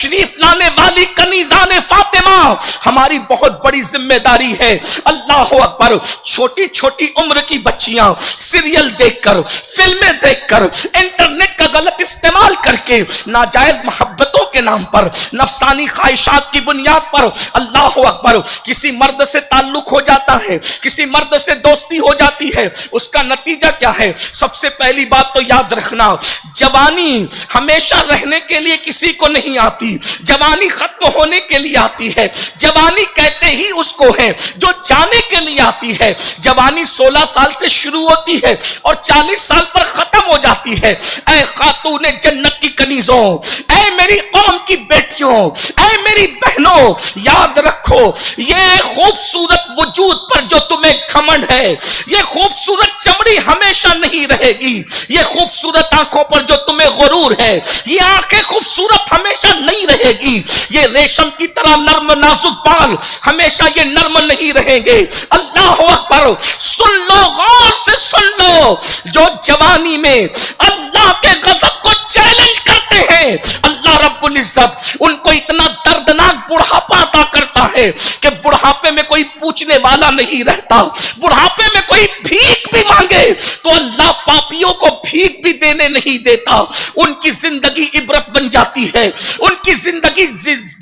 شریف لانے والی کنیزان فاطمہ ہماری بہت بڑی ذمہ داری ہے. اللہ اکبر. چھوٹی چھوٹی عمر کی بچیاں سیریل دیکھ کر، فلمیں دیکھ کر، انٹرنیٹ کا غلط استعمال کر کے ناجائز محبتوں کے نام پر، نفسانی خواہشات کی بنیاد پر، اللہ اکبر، کسی مرد سے تعلق ہو جاتا ہے، کسی مرد سے دوستی ہو جاتی ہے. اس کا نتیجہ کیا ہے؟ سب سے پہلی بات تو یاد رکھنا، جوانی ہمیشہ رہنے کے لیے کسی کو نہیں آتی، جوانی ختم ہونے کے لیے آتی ہے. جوانی کہتے ہی اس کو ہے جو جانے کے لیے آتی ہے. جوانی 16 سال سے شروع ہوتی ہے اور 40 سال پر ختم ہو جاتی ہے. اے خاتون جنت کی کنیزوں، اے میری قوم کی بیٹیوں، اے میری بہنوں، یاد رکھو یہ خوبصورت وجود پر جو تمہیں گھمنڈ ہے، یہ خوبصورت چمڑی ہمیشہ نہیں رہے گی. یہ خوبصورت آنکھوں پر جو تمہیں غرور ہے، یہ آنکھیں خوبصورت ہمیشہ نہیں رہے گی. یہ ریشم کی طرح نرم نازک بال ہمیشہ یہ نرم نہیں رہیں گے. اللہ اکبر. سن لو، غور سے سن لو، جو جوانی میں اللہ کے غضب کو چیلنج کرتے ہیں، اللہ رب العزت ان کو اتنا دردناک بڑھاپا عطا کرتا ہے کہ بڑھاپے میں کوئی پوچھنے والا نہیں رہتا. بڑھاپے میں کوئی بھیک بھی مانگے تو اللہ پاپیوں کو بھیک بھی دینے نہیں دیتا. ان کی زندگی عبرت بن جاتی ہے، ان کی زندگی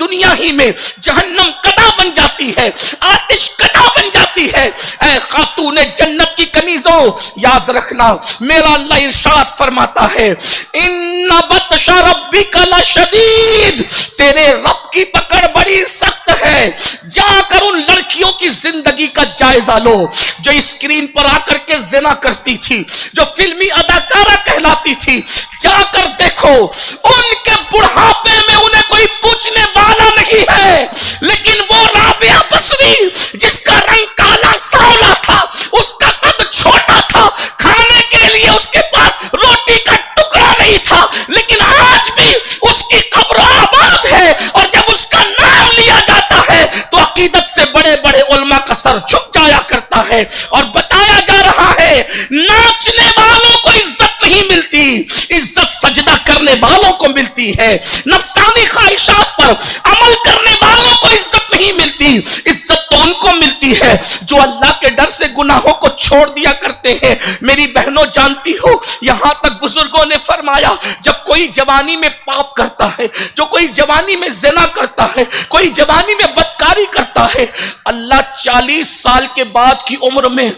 دنیا ہی میں جہنم قدا بن جاتی ہے، آتش قدا بن جاتی ہے. اے خاتون جنت کی کنیزوں، یاد رکھنا میرا اللہ ارشاد فرماتا ہے، ان بطش ربک لشدید، تیرے رب کی پکڑ بڑی سخت ہے. جا کر ان لڑکیوں کی زندگی کا جائزہ لو جو اسکرین پر آ کر کے زنا کرتی تھی، جو فلمی اداکارہ کہلاتی تھی. جا کر دیکھو ان کے بڑھاپے میں انہیں کوئی پوچھنے والا نہیں ہے، لیکن وہ رابعہ بصری جس کا رنگ کالا سانولا تھا، اس کا قد چھوٹا تھا، کھانے کے لیے اس کے پاس روٹی کا ٹکڑا نہیں تھا، لیکن آج بھی اس کی قبر آباد ہے. اور جب اس کا نام لیا جاتا ہے تو عقیدت سے بڑے بڑے علماء کا سر جھک جایا کرتا ہے اور بتایا جا رہا ہے ناچنے والوں کو عزت نہیں ملتی، عزت سجدہ کرنے والوں کو ملتی ہے. نفسانی خواہشات پر عمل کرنے والوں کو عزت نہیں ملتی، عزت تو ان کو ملتی ہے جو اللہ کے ڈر سے گناہوں کو چھوڑ دیا کرتے ہیں. میری بہنوں جانتی ہو، یہاں تک بزرگوں نے فرمایا جب کوئی جوانی میں پاپ کرتا ہے، جو کوئی جوانی میں زنا کرتا ہے، کوئی جوانی میں بدکاری کرتا ہے، اللہ 40 سال کے بعد کی عمر میں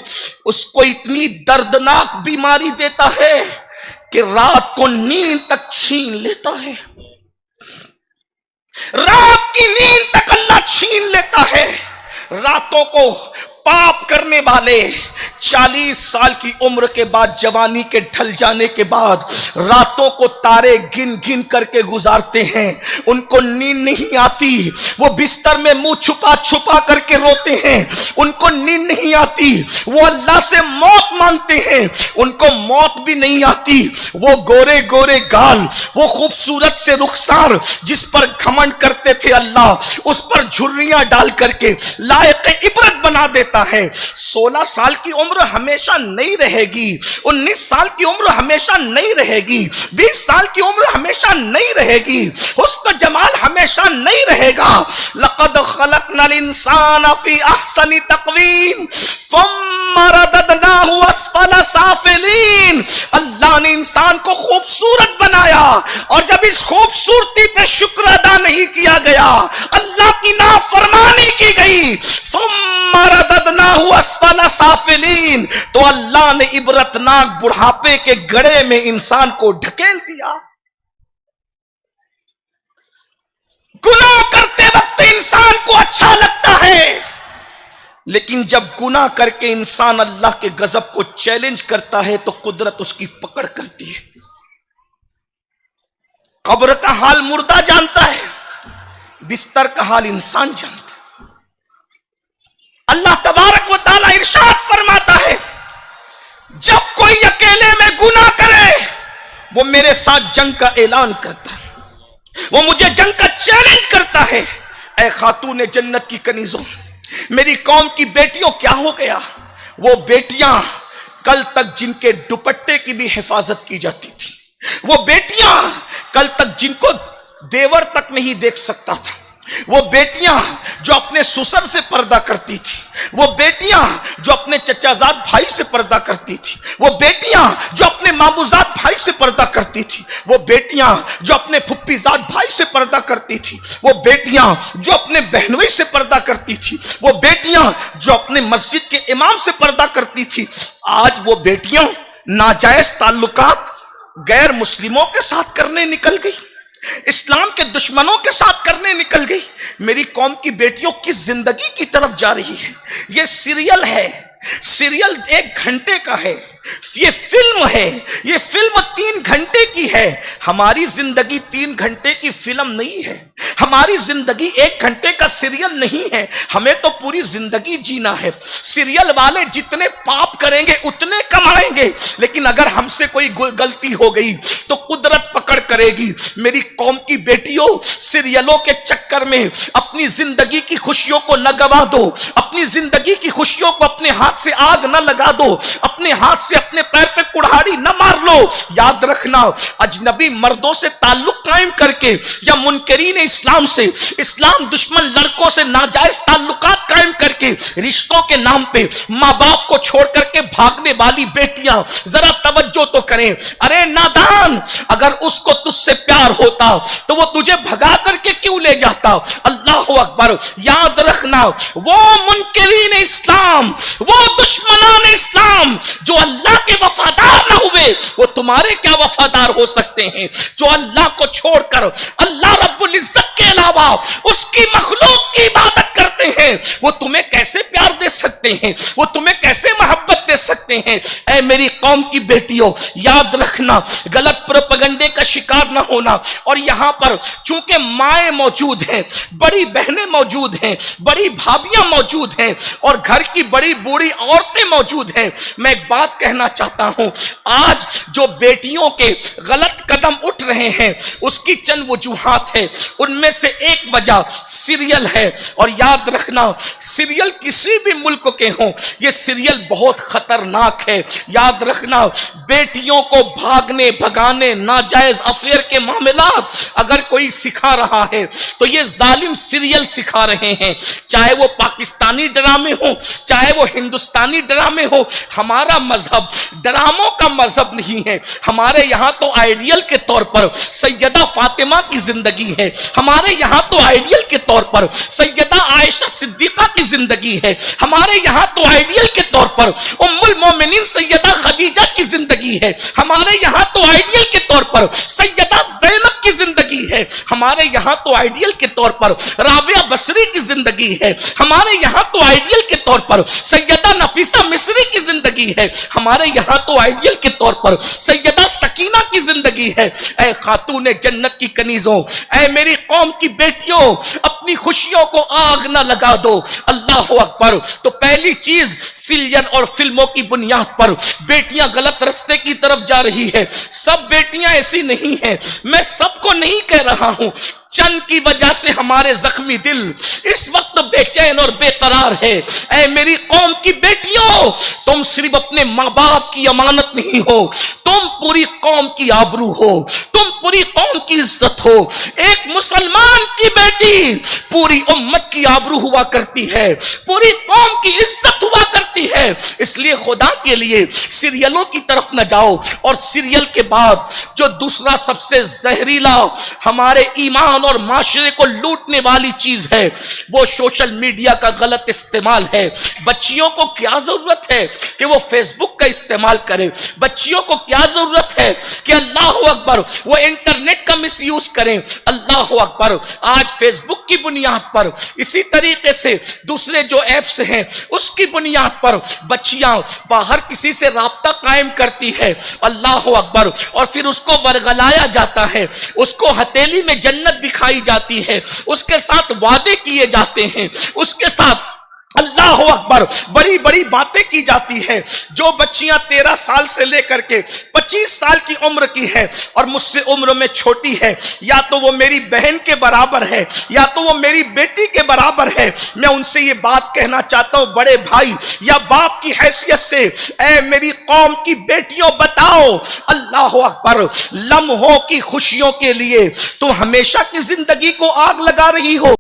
اس کو اتنی دردناک بیماری دیتا ہے کہ رات کو نیند تک چھین لیتا ہے. رات کی نیند تک اللہ چھین لیتا ہے. راتوں کو پاپ کرنے والے 40 سال کی عمر کے بعد، جوانی کے ڈھل جانے کے بعد، راتوں کو تارے گن گن کر کے گزارتے ہیں. ان کو نیند نہیں آتی، وہ بستر میں منہ چھپا چھپا کر کے روتے ہیں. ان کو نیند نہیں آتی، وہ اللہ سے موت مانگتے ہیں. ان کو موت بھی نہیں آتی. وہ گورے گورے گال، وہ خوبصورت سے رخسار جس پر گھمنڈ کرتے تھے اللہ، اس پر جھریاں ڈال کر کے لائق عبرت بنا دیتا ہے. 16 سال کی عمر ہمیشہ نہیں رہے گی، 19 سال کی عمر ہمیشہ نہیں رہے گی، 20 سال کی عمر ہمیشہ نہیں رہے گی، حسن جمال ہمیشہ نہیں رہے گا. لقد خلقنا الانسان فی احسن تقویم ثم رددناہ اسفل سافلین. اللہ نے انسان کو خوبصورت بنایا اور جب اس خوبصورتی پہ شکر ادا نہیں کیا گیا، اللہ کی نافرمانی کی گئی، ثم رددناہ اسفل سافلین، تو اللہ نے عبرتناک بڑھاپے کے گڑھے میں انسان کو ڈھکیل دیا. گناہ کرتے وقت انسان کو اچھا لگتا ہے، لیکن جب گناہ کر کے انسان اللہ کے غضب کو چیلنج کرتا ہے تو قدرت اس کی پکڑ کرتی ہے. قبر کا حال مردہ جانتا ہے، بستر کا حال انسان جانتا ہے. اللہ تبارک و تعالی ارشاد فرماتا ہے جب کوئی اکیلے میں گناہ کرے وہ میرے ساتھ جنگ کا اعلان کرتا ہے، وہ مجھے جنگ کا چیلنج کرتا ہے. اے خاتون جنت کی کنیزوں، میری قوم کی بیٹیوں، کیا ہو گیا؟ وہ بیٹیاں کل تک جن کے دوپٹے کی بھی حفاظت کی جاتی تھی، وہ بیٹیاں کل تک جن کو देवर तक नहीं देख सकता था। वो बेटियां जो अपने ससुर से पर्दा करती थी, वो बेटियां जो अपने चचाजाद भाई से पर्दा करती थी, वो बेटियां जो अपने मामूजाद भाई से पर्दा करती थी, वो बेटियां जो अपने फुप्पीजाद भाई से पर्दा करती थी, वो बेटियां जो अपने बहनोई से पर्दा करती थी, वो बेटियां जो अपने मस्जिद के इमाम से पर्दा करती थी, आज वो बेटियां नाजायज ताल्लुकात गैर मुस्लिमों के साथ करने निकल गई, इस्लाम के दुश्मनों के साथ करने निकल गई। मेरी कौम की बेटियों की जिंदगी की तरफ जा रही है। ये सीरियल है, सीरियल 1 घंटे का है, ये फिल्म है, ये फिल्म 3 घंटे की है। हमारी जिंदगी 3 घंटे की फिल्म नहीं है, हमारी जिंदगी 1 घंटे का सीरियल नहीं है। हमें तो पूरी जिंदगी जीना है। सीरियल वाले जितने पाप करेंगे उतने कमाएंगे, लेकिन अगर हमसे कोई गलती हो गई तो कुदरत पकड़ करेगी। मेरी कौम की बेटियों, सीरियलों के चक्कर में अपनी जिंदगी की खुशियों को न गवा दो, अपनी जिंदगी की खुशियों को अपने हाथ से आग न लगा दो, अपने हाथ से अपने पैर पे कुल्हाड़ी न मार लो। याद रखना, अजनबी मर्दों से ताल्लुक कायम करके या मुनकरीन इस्लाम से, इस्लाम दुश्मन लड़कों से नाजायज ताल्लुकात कायम करके रिश्तों के नाम पे माँ बाप को छोड़ करके भागने वाली बेटियां, जरा तवज्जो तो करें। अरे नादान, अगर उसको तुझसे प्यार होता तो वो तुझे भगा करके क्यों ले जाता? अल्लाह अकबर। याद रखना, वो मुनकरीन इस्लाम, वो दुश्मनान इस्लाम जो अल्लाह के वफादार ना हुए, वो तुम्हारे क्या वफादार हो सकते हैं? जो अल्लाह को छोड़कर अल्लाह रब्बुल इज्जत के अलावा उसकी मखलूक की इबादत करते हैं, वो तुम्हें कैसे प्यार दे सकते हैं? वो तुम्हें कैसे मोहब्बत दे सकते हैं? ऐ मेरी कौम की बेटियों, याद रखना, गलत प्रोपेगेंडे का शिकार ना होना। और यहां पर चूंकि माएं मौजूद हैं, बड़ी बहनें मौजूद हैं, बड़ी भाभियां मौजूद हैं और घर की बड़ी बूढ़ी औरतें मौजूद हैं, मैं एक बात कहना चाहता हूं। आज जो बेटियों के गलत कदम उठ रहे हैं उसकी चंद वजूहात है, उनमें से एक वजह सीरियल है। और याद रखना, सीरियल किसी भी मुल्क के हों, ये सीरियल बहुत खतरनाक है। याद रखना, बेटियों को भागने भगाने, नाजायज अफेयर के मामलात अगर कोई सिखा रहा है तो ये जालिम सीरियल सिखा रहे हैं। चाहे वो पाकिस्तानी ड्रामे हो, चाहे वो हिंदुस्तानी ड्रामे हो। हमारा मजहब ड्रामों का मजहब नहीं है। हमारे यहां तो आइडियल के तौर पर सैयदा फातिमा की जिंदगी है, हमारे यहां तो आइडियल के तौर पर सैयदा आयशा सिद्दीका की जिंदगी है, हमारे यहां तो आइडियल के तौर पर उम्मुल मोमिनीन सैयदा खदीजा की जिंदगी है, हमारे यहां तो आइडियल के तौर पर सैयदा ज़ैनब की जिंदगी है, हमारे यहां तो आइडियल के तौर पर राबिया बसरी की जिंदगी है, हमारे यहां तो आइडियल के तौर पर सैयदा नफीसा मिस्री की जिंदगी है, हमारे यहां तो आइडियल के तौर पर सैयदा सकीना की जिंदगी है। ऐ खातूने जन्नत की कनीजों, ऐ मेरी कौम की बेटियों, अपनी खुशियों को आग न लगा दो। अल्लाह अकबर। तो पहली चीज, सीरियल और फिल्मों की बुनियाद पर बेटियां गलत रास्ते की तरफ जा रही है। सब बेटियां ऐसी नहीं है, मैं सबको नहीं कह रहा हूं, चंद की वजह से हमारे जख्मी दिल इस वक्त बेचैन और बेकरार है। ऐ मेरी कौम की बेटियों, तुम सिर्फ अपने माँ बाप की अमानत नहीं हो, तुम पूरी कौम की आबरू हो, तुम पूरी कौम की इज्जत हो। एक मुसलमान की बेटी पूरी उम्मत की आबरू हुआ करती है, पूरी कौम की इज्जत हुआ करती है। इसलिए खुदा के लिए सीरियलों की तरफ न जाओ। और सीरियल के बाद जो दूसरा सबसे जहरीला, हमारे ईमान और माशरे को लूटने वाली चीज है, वो सोशल मीडिया का गलत इस्तेमाल है। बच्चियों को क्या जरूरत है कि वो फेसबुक का इस्तेमाल करें? बच्चियों को क्या जरूरत है कि अल्लाह अकबर वो इंटरनेट का मिसयूज करें? अल्लाह अकबर। आज फेसबुक की बुनियाद पर, इसी तरीके से दूसरे जो एप्स हैं उसकी बुनियाद पर बच्चियां बाहर किसी से राब्ता कायम करती है, अल्लाह अकबर, और फिर उसको बरगलाया जाता है, उसको हथेली में जन्नत दिखाई जाती है, उसके साथ वादे किए जाते हैं, उसके साथ اللہ اکبر، بڑی بڑی باتیں کی جاتی ہے. جو بچیاں 13 سال سے لے کر کے 25 سال کی عمر کی ہے اور مجھ سے عمر میں چھوٹی ہے، یا تو وہ میری بہن کے برابر ہے یا تو وہ میری بیٹی کے برابر ہے، میں ان سے یہ بات کہنا چاہتا ہوں بڑے بھائی یا باپ کی حیثیت سے، اے میری قوم کی بیٹیوں بتاؤ، اللہ اکبر، لمحوں کی خوشیوں کے لیے تم ہمیشہ کی زندگی کو آگ لگا رہی ہو.